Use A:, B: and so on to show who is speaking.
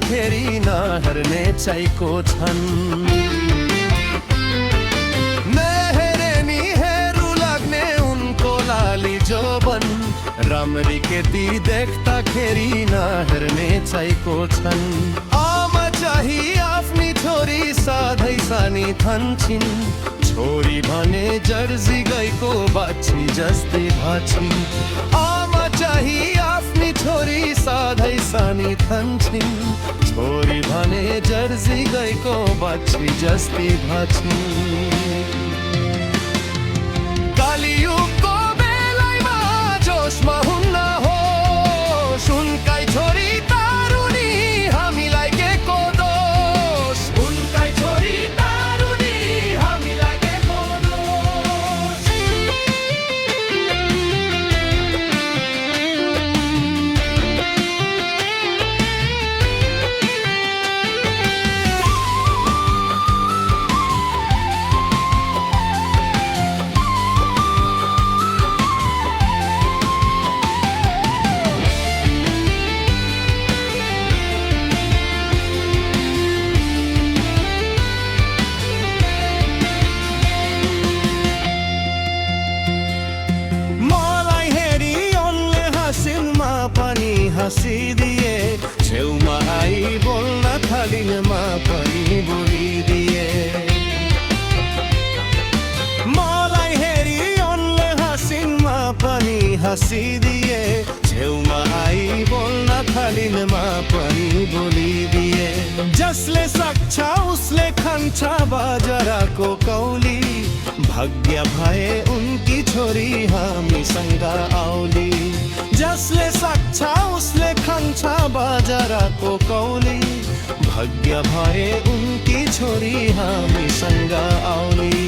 A: देख्दाखेरि नहर्ने चाहिको छन्। नहेरे नि हेरु लाग्ने उनको लाली जोबन, राम्री केटी देख्दाखेरि नहर्ने चाहिको छन्। आमा चाहिँ आफ्नी छोरी साधै सानी ठान्छिन्, छोरी भने जर्सी गाईको बाछी जस्तै भाछिन्। आमा चाहिँ आफ्नी छोरी साधै सानी ठान्छिन्, छोरी भने जर्सी गाईको बाछी जस्तै भाछिन्। कालीयुगको बेलामा जोसमा हुन्न होस्, उनकै छोरी तारुनी हामीलाई के को दोष। उनकै छोरी तारुनी हामीलाई के को दोष। हाँसिदिए छेउमा आई बोल्न थालिनमा पनि बोलिदिए। मलाई हेरी उनले हाँसिनमा पनि हाँसिदिए, छेउमा आई बोल्न थालिनमा पनि बोलिदिए। जसले सक्छ उसले खान्छ बाजराको कौली, भाग्य भए उनकी छोरी हामीसँग आउली। जसले सक्छ उसले खान्छ बाजराको कौली, भाग्य भए उनकी छोरी हामीसँग आउली।